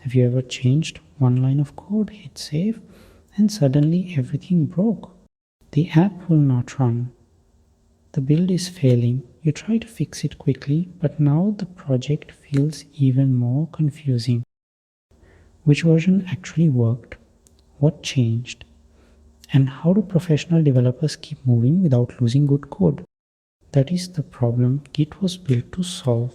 Have you ever changed one line of code, hit save, and suddenly everything broke? The app will not run. The build is failing. You try to fix it quickly, but now the project feels even more confusing. Which version actually worked? What changed? And how do professional developers keep moving without losing good code? That is the problem Git was built to solve.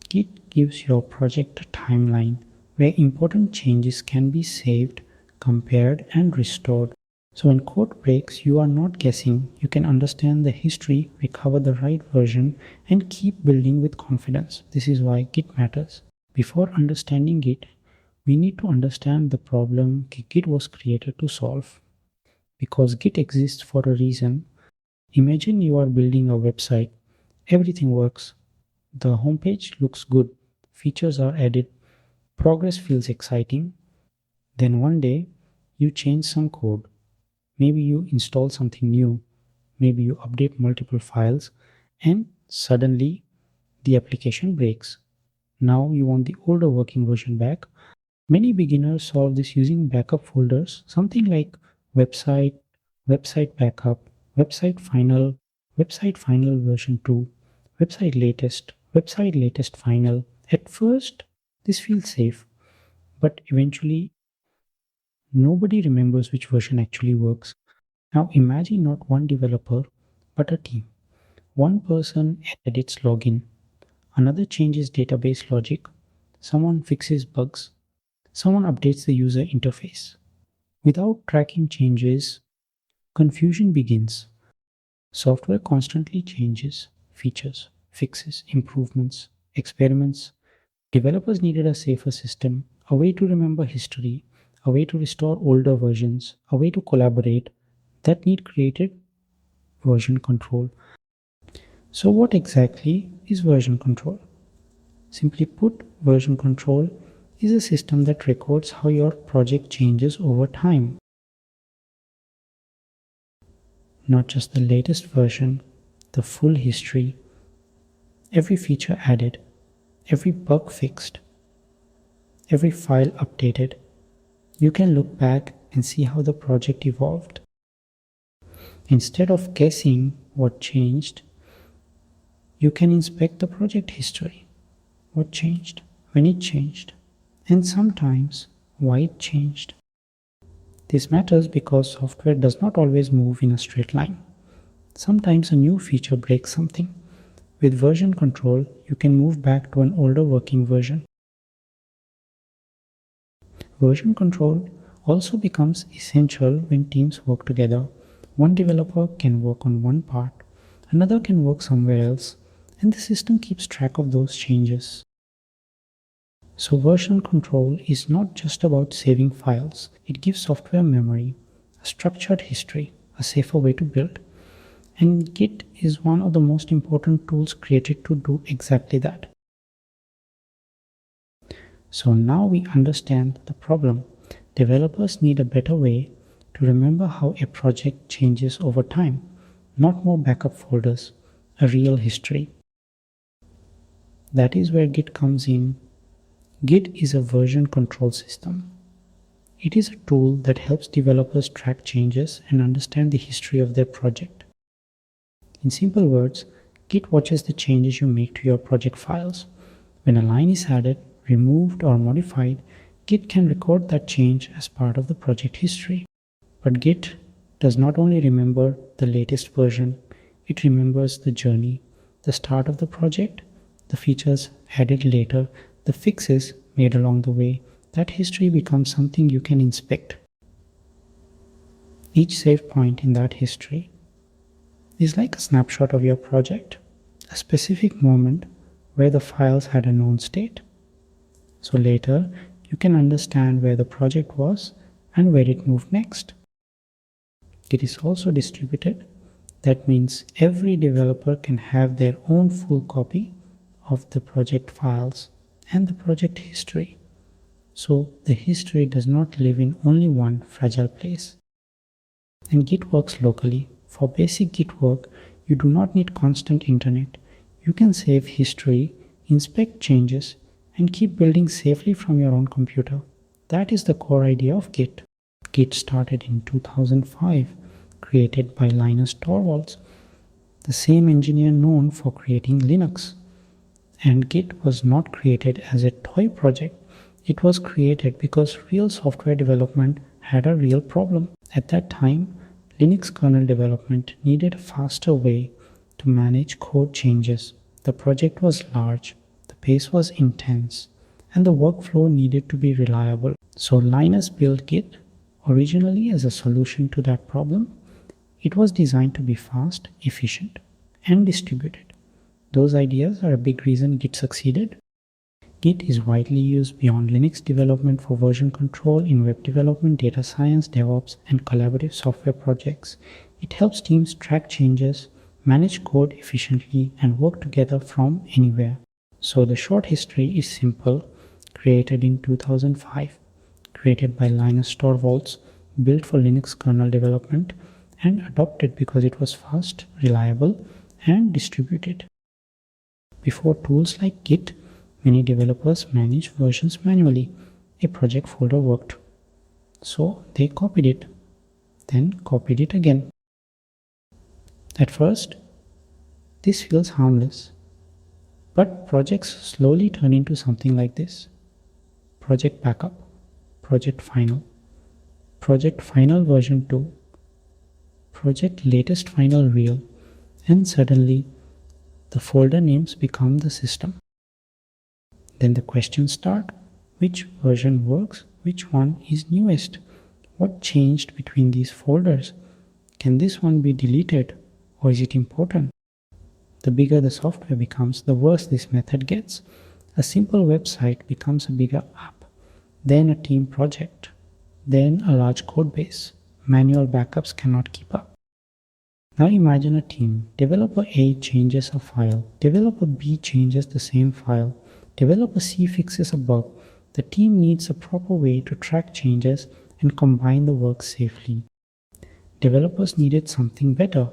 Git gives your project a timeline where important changes can be saved, compared, and restored. So when code breaks, you are not guessing. You can understand the history, recover the right version, and keep building with confidence. This is why Git matters. Before understanding Git, we need to understand the problem Git was created to solve. Because Git exists for a reason. Imagine you are building a website. Everything works. The homepage looks good. Features are added. Progress feels exciting. Then one day, you change some code. Maybe you install something new. Maybe you update multiple files. And suddenly, the application breaks. Now you want the older working version back. Many beginners solve this using backup folders, something like website, website backup, website final version 2, website latest final. At first, this feels safe, but eventually, nobody remembers which version actually works. Now imagine not one developer, but a team. One person edits login, another changes database logic, someone fixes bugs, someone updates the user interface. Without tracking changes, confusion begins. Software constantly changes, features, fixes, improvements, experiments. Developers needed a safer system, a way to remember history, a way to restore older versions, a way to collaborate. That need created version control. So what exactly is version control? Simply put, version control is a system that records how your project changes over time. Not just the latest version, the full history, every feature added, every bug fixed, every file updated. You can look back and see how the project evolved. Instead of guessing what changed, you can inspect the project history. What changed, when it changed, and sometimes why it changed. This matters because software does not always move in a straight line. Sometimes a new feature breaks something. With version control, you can move back to an older working version. Version control also becomes essential when teams work together. One developer can work on one part, another can work somewhere else, and the system keeps track of those changes. So version control is not just about saving files. It gives software memory, a structured history, a safer way to build. And Git is one of the most important tools created to do exactly that. So now we understand the problem. Developers need a better way to remember how a project changes over time, not more backup folders, a real history. That is where Git comes in. Git is a version control system. It is a tool that helps developers track changes and understand the history of their project. In simple words, Git watches the changes you make to your project files. When a line is added, removed, or modified, Git can record that change as part of the project history. But Git does not only remember the latest version, it remembers the journey, the start of the project, the features added later, the fixes made along the way. That history becomes something you can inspect. Each save point in that history is like a snapshot of your project, a specific moment where the files had a known state. So later, you can understand where the project was and where it moved next. It is also distributed. That means every developer can have their own full copy of the project files and the project history. So the history does not live in only one fragile place. And Git works locally. For basic Git work, you do not need constant internet. You can save history, inspect changes, and keep building safely from your own computer. That is the core idea of Git. Git started in 2005, created by Linus Torvalds, the same engineer known for creating Linux. And Git was not created as a toy project. It was created because real software development had a real problem. At that time, Linux kernel development needed a faster way to manage code changes. The project was large, the pace was intense, and the workflow needed to be reliable. So Linus built Git originally as a solution to that problem. It was designed to be fast, efficient, and distributed. Those ideas are a big reason Git succeeded. Git is widely used beyond Linux development for version control in web development, data science, DevOps, and collaborative software projects. It helps teams track changes, manage code efficiently, and work together from anywhere. So the short history is simple. Created in 2005, created by Linus Torvalds, built for Linux kernel development, and adopted because it was fast, reliable, and distributed. Before tools like Git, many developers managed versions manually. A project folder worked. So they copied it, then copied it again. At first, this feels harmless, but projects slowly turn into something like this. Project backup, project final version 2, project latest final real, and suddenly the folder names become the system. Then the questions start: which version works? Which one is newest? What changed between these folders? Can this one be deleted, or is it important? The bigger the software becomes, the worse this method gets. A simple website becomes a bigger app, then a team project, then a large code base. Manual backups cannot keep up. Now imagine a team. Developer A changes a file. Developer B changes the same file. Developer C fixes a bug. The team needs a proper way to track changes and combine the work safely. Developers needed something better.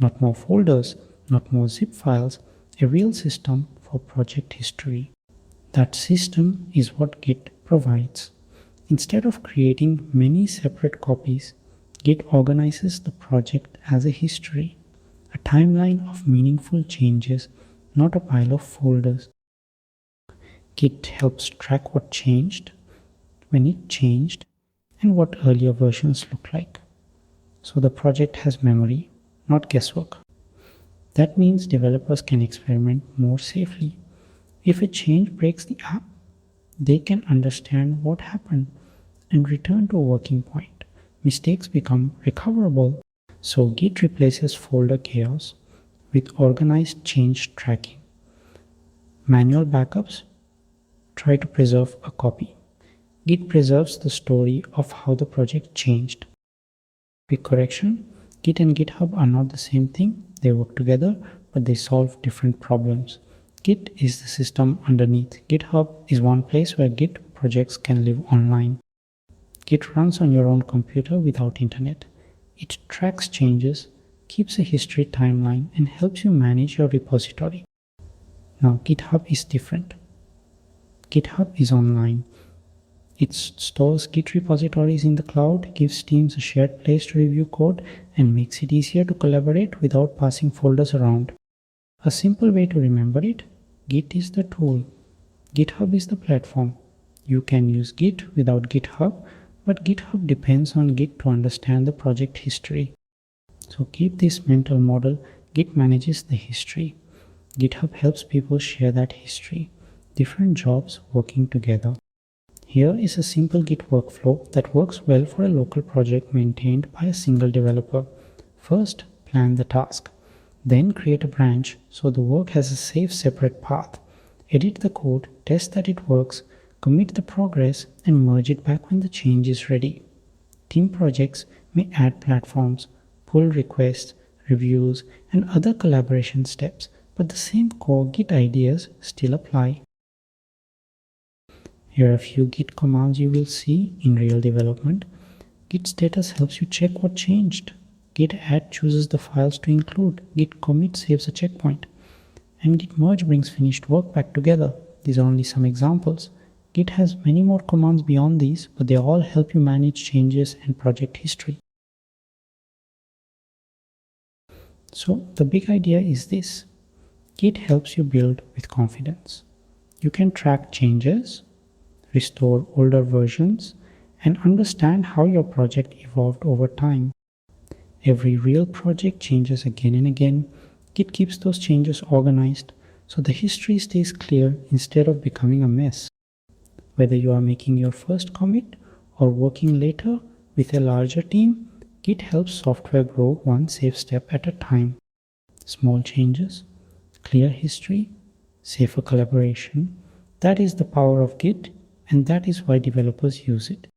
Not more folders, not more zip files, a real system for project history. That system is what Git provides. Instead of creating many separate copies, Git organizes the project as a history, a timeline of meaningful changes, not a pile of folders. Git helps track what changed, when it changed, and what earlier versions look like. So the project has memory, not guesswork. That means developers can experiment more safely. If a change breaks the app, they can understand what happened and return to a working point. Mistakes become recoverable. So Git replaces folder chaos with organized change tracking. Manual backups try to preserve a copy. Git preserves the story of how the project changed. Quick correction: Git and GitHub are not the same thing. They work together, but they solve different problems. Git is the system underneath. GitHub is one place where Git projects can live online. Git runs on your own computer without internet. It tracks changes, keeps a history timeline, and helps you manage your repository. Now GitHub is different. GitHub is online. It stores Git repositories in the cloud, gives teams a shared place to review code, and makes it easier to collaborate without passing folders around. A simple way to remember it: Git is the tool, GitHub is the platform. You can use Git without GitHub, but GitHub depends on Git to understand the project history. So keep this mental model: Git manages the history. GitHub helps people share that history. Different jobs working together. Here is a simple Git workflow that works well for a local project maintained by a single developer. First, plan the task. Then create a branch so the work has a safe separate path. Edit the code, test that it works, commit the progress, and merge it back when the change is ready. Team projects may add platforms, pull requests, reviews, and other collaboration steps, but the same core Git ideas still apply. Here are a few Git commands you will see in real development. Git status helps you check what changed. Git add chooses the files to include. Git commit saves a checkpoint. And Git merge brings finished work back together. These are only some examples. Git has many more commands beyond these, but they all help you manage changes and project history. So the big idea is this: Git helps you build with confidence. You can track changes, restore older versions, and understand how your project evolved over time. Every real project changes again and again. Git keeps those changes organized so the history stays clear instead of becoming a mess. Whether you are making your first commit or working later with a larger team, Git helps software grow one safe step at a time. Small changes, clear history, safer collaboration. That is the power of Git, and that is why developers use it.